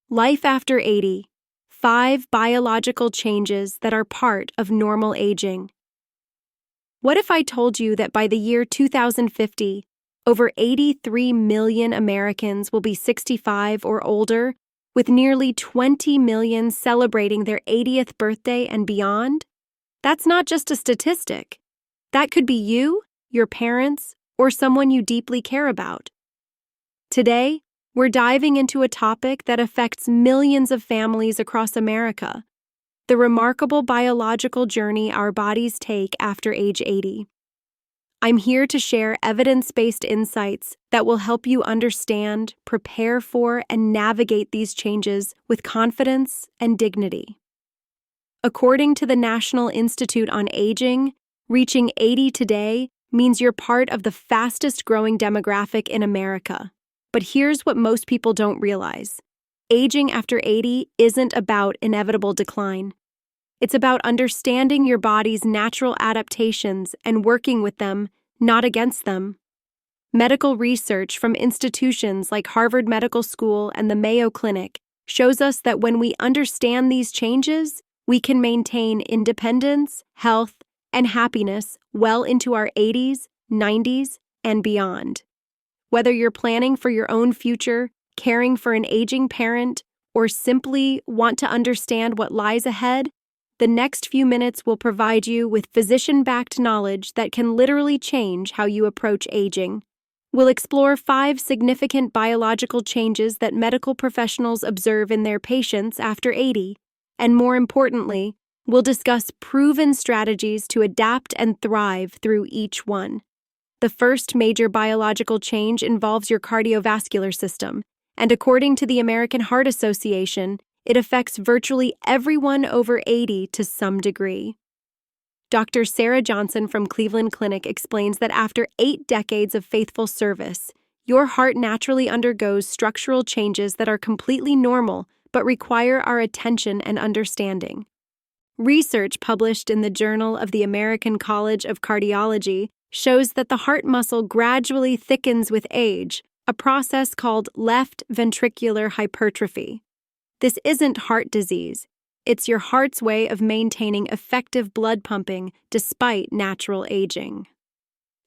Life after 80. 5 biological changes that are part of normal aging. What if I told you that by the year 2050, over 83 million Americans will be 65 or older, with nearly 20 million celebrating their 80th birthday and beyond? That's not just a statistic. That could be you, your parents, or someone you deeply care about. Today, we're diving into a topic that affects millions of families across America: the remarkable biological journey our bodies take after age 80. I'm here to share evidence-based insights that will help you understand, prepare for, and navigate these changes with confidence and dignity. According to the National Institute on Aging, reaching 80 today means you're part of the fastest-growing demographic in America. But here's what most people don't realize. Aging after 80 isn't about inevitable decline. It's about understanding your body's natural adaptations and working with them, not against them. Medical research from institutions like Harvard Medical School and the Mayo Clinic shows us that when we understand these changes, we can maintain independence, health, and happiness well into our 80s, 90s, and beyond. Whether you're planning for your own future, caring for an aging parent, or simply want to understand what lies ahead, the next few minutes will provide you with physician-backed knowledge that can literally change how you approach aging. We'll explore 5 significant biological changes that medical professionals observe in their patients after 80, and more importantly, we'll discuss proven strategies to adapt and thrive through each one. The first major biological change involves your cardiovascular system, and according to the American Heart Association, it affects virtually everyone over 80 to some degree. Dr. Sarah Johnson from Cleveland Clinic explains that after 8 decades of faithful service, your heart naturally undergoes structural changes that are completely normal but require our attention and understanding. Research published in the Journal of the American College of Cardiology shows that the heart muscle gradually thickens with age, a process called left ventricular hypertrophy. This isn't heart disease. It's your heart's way of maintaining effective blood pumping despite natural aging.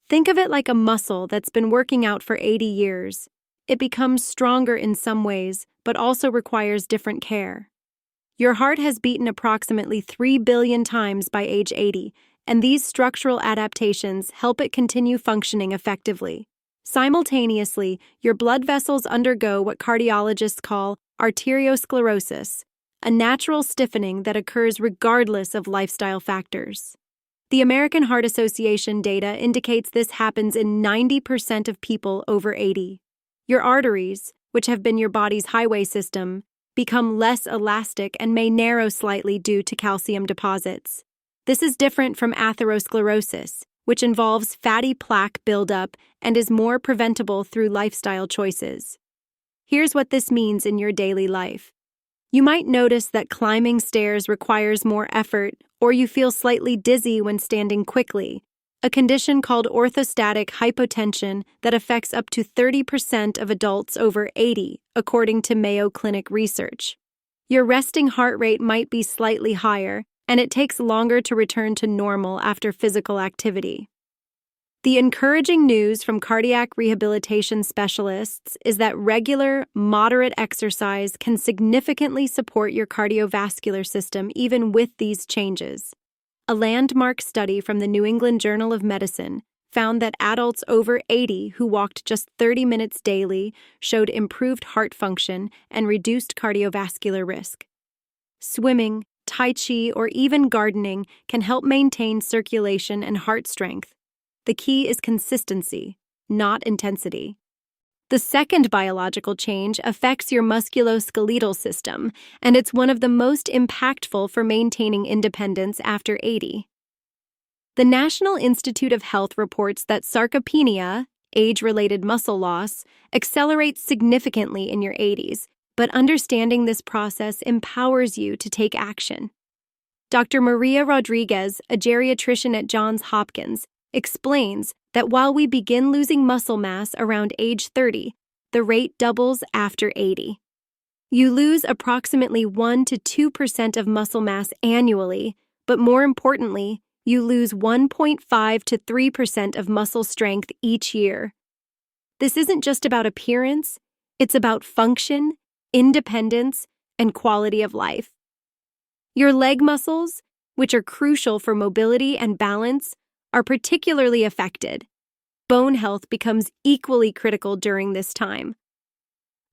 Think of it like a muscle that's been working out for 80 years. It becomes stronger in some ways, but also requires different care. Your heart has beaten approximately 3 billion times by age 80, and these structural adaptations help it continue functioning effectively. Simultaneously, your blood vessels undergo what cardiologists call arteriosclerosis, a natural stiffening that occurs regardless of lifestyle factors. The American Heart Association data indicates this happens in 90% of people over 80. Your arteries, which have been your body's highway system, become less elastic and may narrow slightly due to calcium deposits. This is different from atherosclerosis, which involves fatty plaque buildup and is more preventable through lifestyle choices. Here's what this means in your daily life. You might notice that climbing stairs requires more effort, or you feel slightly dizzy when standing quickly, a condition called orthostatic hypotension that affects up to 30% of adults over 80, according to Mayo Clinic research. Your resting heart rate might be slightly higher, and it takes longer to return to normal after physical activity. The encouraging news from cardiac rehabilitation specialists is that regular, moderate exercise can significantly support your cardiovascular system even with these changes. A landmark study from the New England Journal of Medicine found that adults over 80 who walked just 30 minutes daily showed improved heart function and reduced cardiovascular risk. Swimming, Tai Chi, or even gardening can help maintain circulation and heart strength. The key is consistency, not intensity. The second biological change affects your musculoskeletal system, and it's one of the most impactful for maintaining independence after 80. The National Institute of Health reports that sarcopenia, age-related muscle loss, accelerates significantly in your 80s, but understanding this process empowers you to take action. Dr. Maria Rodriguez, a geriatrician at Johns Hopkins, explains that while we begin losing muscle mass around age 30, the rate doubles after 80. You lose approximately 1 to 2% of muscle mass annually, but more importantly, you lose 1.5 to 3% of muscle strength each year. This isn't just about appearance, it's about function, independence, and quality of life. Your leg muscles, which are crucial for mobility and balance, are particularly affected. Bone health becomes equally critical during this time.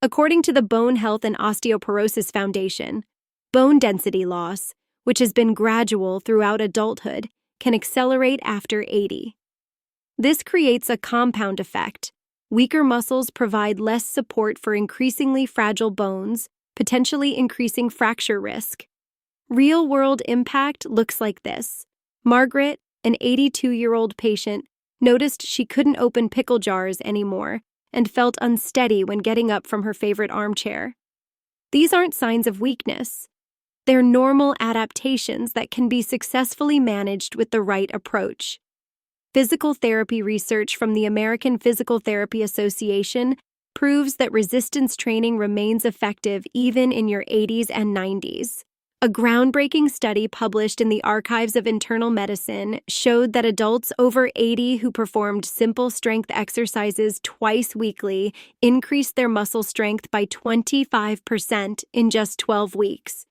According to the Bone Health and Osteoporosis Foundation, bone density loss, which has been gradual throughout adulthood, can accelerate after 80. This creates a compound effect. Weaker muscles provide less support for increasingly fragile bones, potentially increasing fracture risk. Real-world impact looks like this. Margaret, an 82-year-old patient, noticed she couldn't open pickle jars anymore and felt unsteady when getting up from her favorite armchair. These aren't signs of weakness. They're normal adaptations that can be successfully managed with the right approach. Physical therapy research from the American Physical Therapy Association proves that resistance training remains effective even in your 80s and 90s. A groundbreaking study published in the Archives of Internal Medicine showed that adults over 80 who performed simple strength exercises twice weekly increased their muscle strength by 25% in just 12 weeks.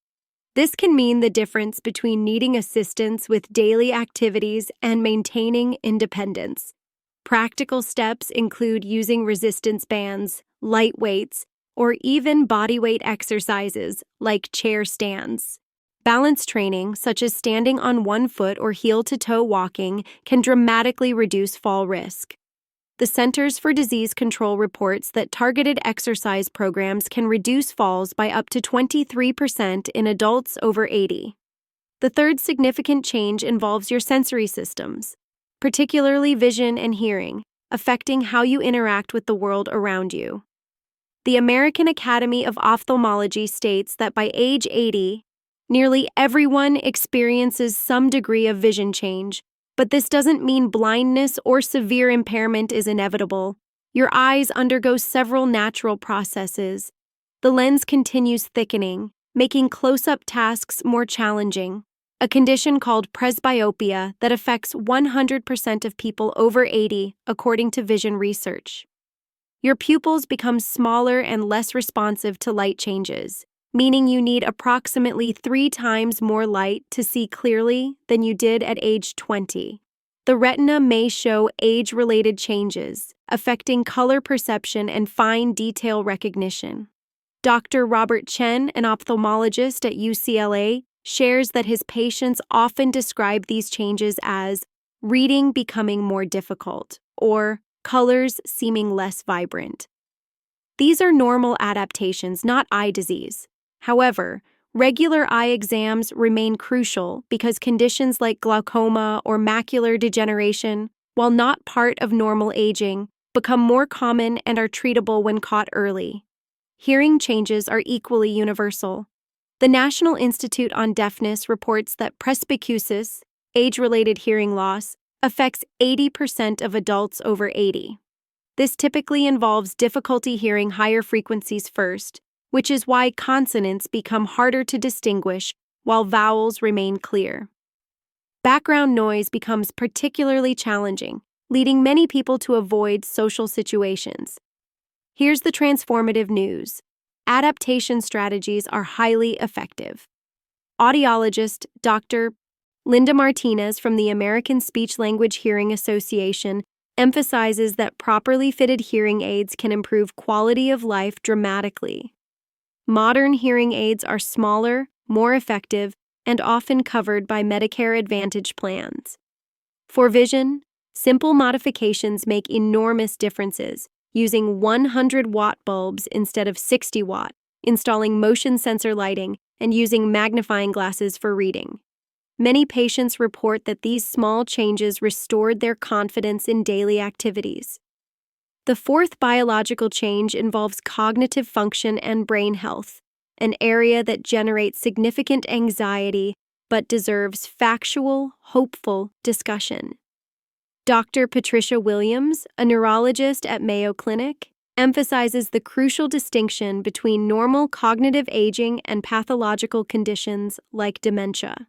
This can mean the difference between needing assistance with daily activities and maintaining independence. Practical steps include using resistance bands, light weights, or even bodyweight exercises like chair stands. Balance training, such as standing on one foot or heel-to-toe walking, can dramatically reduce fall risk. The Centers for Disease Control reports that targeted exercise programs can reduce falls by up to 23% in adults over 80. The third significant change involves your sensory systems, particularly vision and hearing, affecting how you interact with the world around you. The American Academy of Ophthalmology states that by age 80, nearly everyone experiences some degree of vision change, but this doesn't mean blindness or severe impairment is inevitable. Your eyes undergo several natural processes. The lens continues thickening, making close-up tasks more challenging, a condition called presbyopia that affects 100% of people over 80, according to vision research. Your pupils become smaller and less responsive to light changes, meaning you need approximately 3 times more light to see clearly than you did at age 20. The retina may show age-related changes, affecting color perception and fine detail recognition. Dr. Robert Chen, an ophthalmologist at UCLA, shares that his patients often describe these changes as reading becoming more difficult or colors seeming less vibrant. These are normal adaptations, not eye disease. However, regular eye exams remain crucial because conditions like glaucoma or macular degeneration, while not part of normal aging, become more common and are treatable when caught early. Hearing changes are equally universal. The National Institute on Deafness reports that presbycusis, age-related hearing loss, affects 80% of adults over 80. This typically involves difficulty hearing higher frequencies first, which is why consonants become harder to distinguish while vowels remain clear. Background noise becomes particularly challenging, leading many people to avoid social situations. Here's the transformative news. Adaptation strategies are highly effective. Audiologist Dr. Linda Martinez from the American Speech-Language Hearing Association emphasizes that properly fitted hearing aids can improve quality of life dramatically. Modern hearing aids are smaller, more effective, and often covered by Medicare Advantage plans. For vision, simple modifications make enormous differences, using 100-watt bulbs instead of 60-watt, installing motion sensor lighting, and using magnifying glasses for reading. Many patients report that these small changes restored their confidence in daily activities. The fourth biological change involves cognitive function and brain health, an area that generates significant anxiety but deserves factual, hopeful discussion. Dr. Patricia Williams, a neurologist at Mayo Clinic, emphasizes the crucial distinction between normal cognitive aging and pathological conditions like dementia.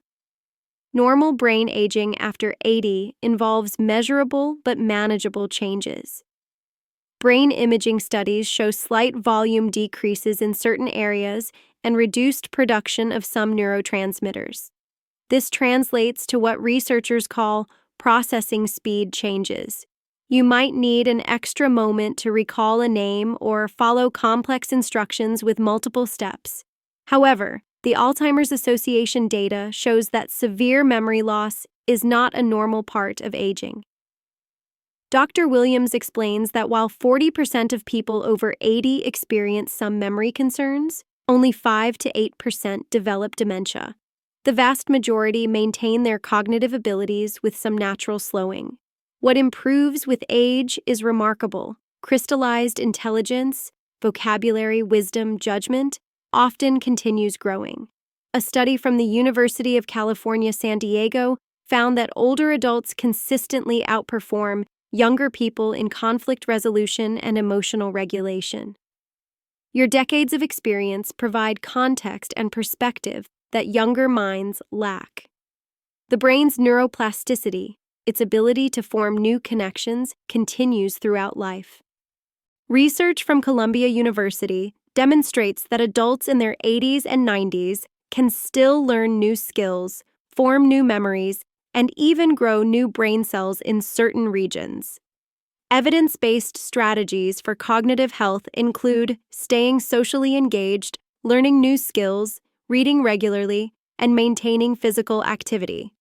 Normal brain aging after 80 involves measurable but manageable changes. Brain imaging studies show slight volume decreases in certain areas and reduced production of some neurotransmitters. This translates to what researchers call processing speed changes. You might need an extra moment to recall a name or follow complex instructions with multiple steps. However, the Alzheimer's Association data shows that severe memory loss is not a normal part of aging. Dr. Williams explains that while 40% of people over 80 experience some memory concerns, only 5 to 8% develop dementia. The vast majority maintain their cognitive abilities with some natural slowing. What improves with age is remarkable. Crystallized intelligence, vocabulary, wisdom, judgment often continues growing. A study from the University of California, San Diego found that older adults consistently outperform younger people in conflict resolution and emotional regulation. Your decades of experience provide context and perspective that younger minds lack. The brain's neuroplasticity, its ability to form new connections, continues throughout life. Research from Columbia University demonstrates that adults in their 80s and 90s can still learn new skills, form new memories, and even grow new brain cells in certain regions. Evidence-based strategies for cognitive health include staying socially engaged, learning new skills, reading regularly, and maintaining physical activity.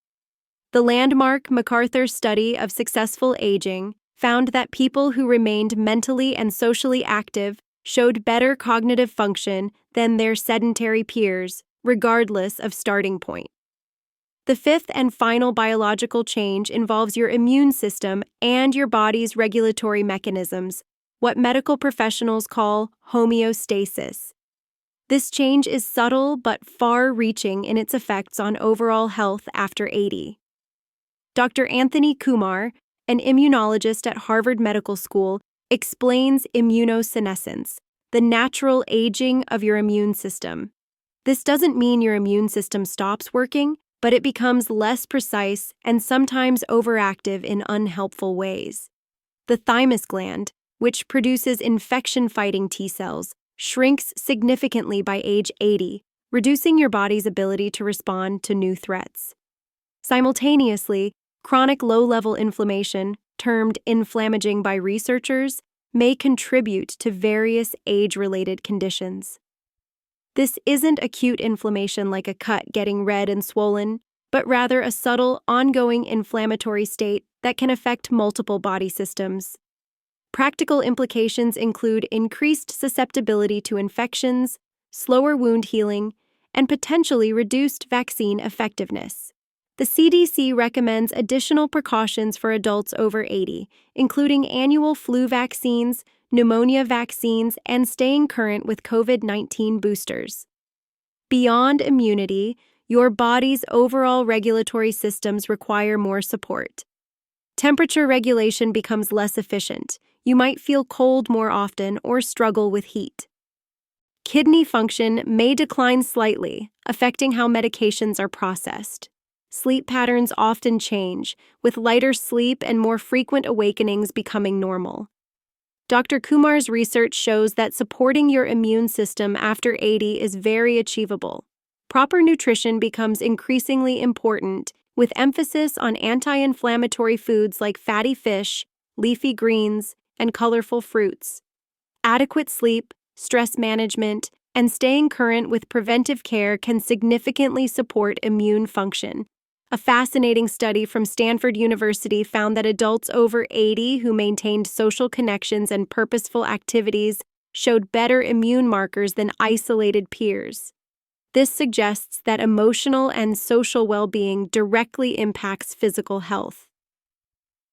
The landmark MacArthur study of successful aging found that people who remained mentally and socially active showed better cognitive function than their sedentary peers, regardless of starting point. The fifth and final biological change involves your immune system and your body's regulatory mechanisms, what medical professionals call homeostasis. This change is subtle but far-reaching in its effects on overall health after 80. Dr. Anthony Kumar, an immunologist at Harvard Medical School, explains immunosenescence, the natural aging of your immune system. This doesn't mean your immune system stops working, but it becomes less precise and sometimes overactive in unhelpful ways. The thymus gland, which produces infection-fighting T cells, shrinks significantly by age 80, reducing your body's ability to respond to new threats. Simultaneously, chronic low-level inflammation, termed inflammaging by researchers, may contribute to various age-related conditions. This isn't acute inflammation like a cut getting red and swollen, but rather a subtle, ongoing inflammatory state that can affect multiple body systems. Practical implications include increased susceptibility to infections, slower wound healing, and potentially reduced vaccine effectiveness. The CDC recommends additional precautions for adults over 80, including annual flu vaccines, pneumonia vaccines, and staying current with COVID-19 boosters. Beyond immunity, your body's overall regulatory systems require more support. Temperature regulation becomes less efficient. You might feel cold more often or struggle with heat. Kidney function may decline slightly, affecting how medications are processed. Sleep patterns often change, with lighter sleep and more frequent awakenings becoming normal. Dr. Kumar's research shows that supporting your immune system after 80 is very achievable. Proper nutrition becomes increasingly important, with emphasis on anti-inflammatory foods like fatty fish, leafy greens, and colorful fruits. Adequate sleep, stress management, and staying current with preventive care can significantly support immune function. A fascinating study from Stanford University found that adults over 80 who maintained social connections and purposeful activities showed better immune markers than isolated peers. This suggests that emotional and social well-being directly impacts physical health.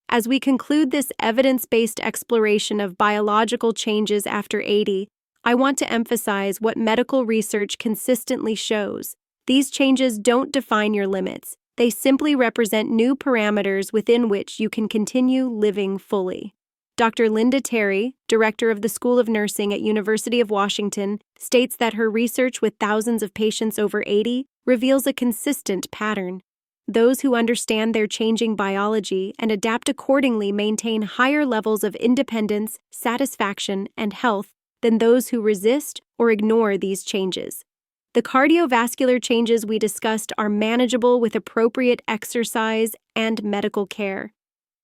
As we conclude this evidence-based exploration of biological changes after 80, I want to emphasize what medical research consistently shows. These changes don't define your limits. They simply represent new parameters within which you can continue living fully. Dr. Linda Terry, director of the School of Nursing at University of Washington, states that her research with thousands of patients over 80 reveals a consistent pattern. Those who understand their changing biology and adapt accordingly maintain higher levels of independence, satisfaction, and health than those who resist or ignore these changes. The cardiovascular changes we discussed are manageable with appropriate exercise and medical care.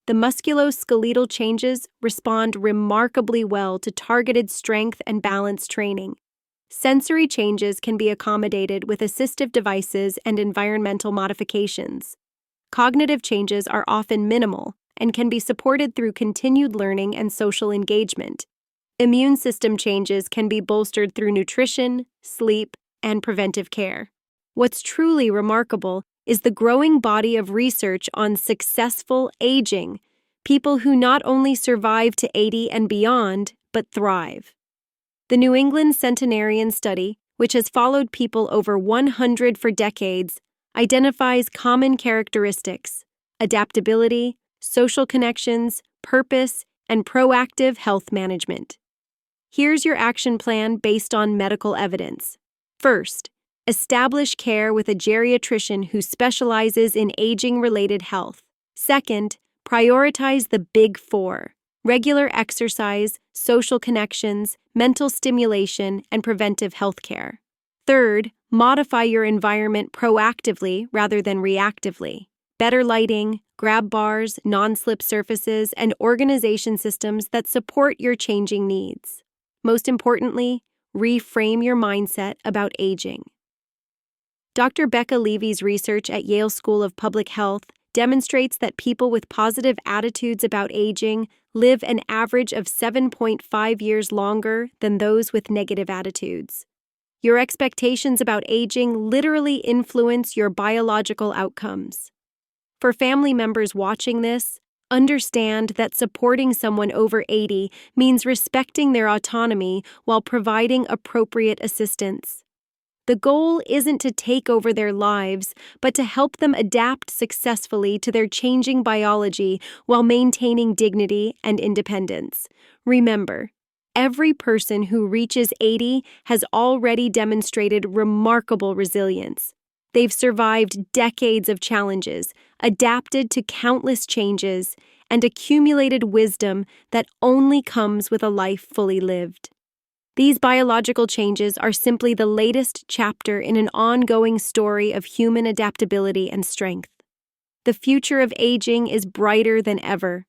The musculoskeletal changes respond remarkably well to targeted strength and balance training. Sensory changes can be accommodated with assistive devices and environmental modifications. Cognitive changes are often minimal and can be supported through continued learning and social engagement. Immune system changes can be bolstered through nutrition, sleep, and preventive care. What's truly remarkable is the growing body of research on successful aging, people who not only survive to 80 and beyond, but thrive. The New England Centenarian Study, which has followed people over 100 for decades, identifies common characteristics: adaptability, social connections, purpose, and proactive health management. Here's your action plan based on medical evidence. First, establish care with a geriatrician who specializes in aging-related health. Second, prioritize the Big Four: regular exercise, social connections, mental stimulation, and preventive health care. Third, modify your environment proactively rather than reactively. Better lighting, grab bars, non-slip surfaces, and organization systems that support your changing needs. Most importantly, reframe your mindset about aging. Dr. Becca Levy's research at Yale School of Public Health demonstrates that people with positive attitudes about aging live an average of 7.5 years longer than those with negative attitudes. Your expectations about aging literally influence your biological outcomes. For family members watching this, understand that supporting someone over 80 means respecting their autonomy while providing appropriate assistance. The goal isn't to take over their lives, but to help them adapt successfully to their changing biology while maintaining dignity and independence. Remember, every person who reaches 80 has already demonstrated remarkable resilience. They've survived decades of challenges, adapted to countless changes, and accumulated wisdom that only comes with a life fully lived. These biological changes are simply the latest chapter in an ongoing story of human adaptability and strength. The future of aging is brighter than ever.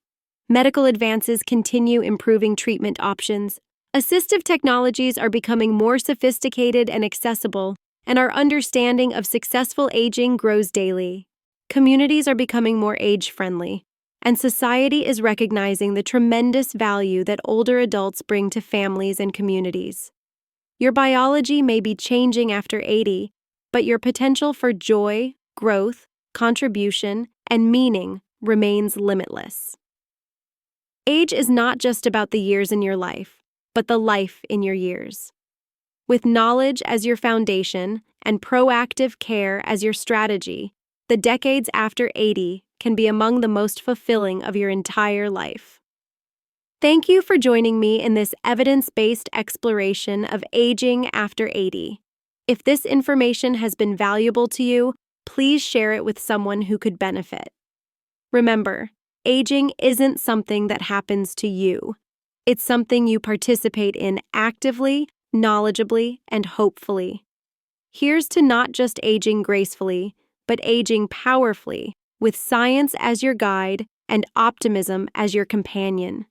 Medical advances continue improving treatment options. Assistive technologies are becoming more sophisticated and accessible, and our understanding of successful aging grows daily. Communities are becoming more age-friendly, and society is recognizing the tremendous value that older adults bring to families and communities. Your biology may be changing after 80, but your potential for joy, growth, contribution, and meaning remains limitless. Age is not just about the years in your life, but the life in your years. With knowledge as your foundation and proactive care as your strategy, the decades after 80 can be among the most fulfilling of your entire life. Thank you for joining me in this evidence-based exploration of aging after 80. If this information has been valuable to you, please share it with someone who could benefit. Remember, aging isn't something that happens to you. It's something you participate in actively, knowledgeably, and hopefully. Here's to not just aging gracefully, but aging powerfully, with science as your guide and optimism as your companion.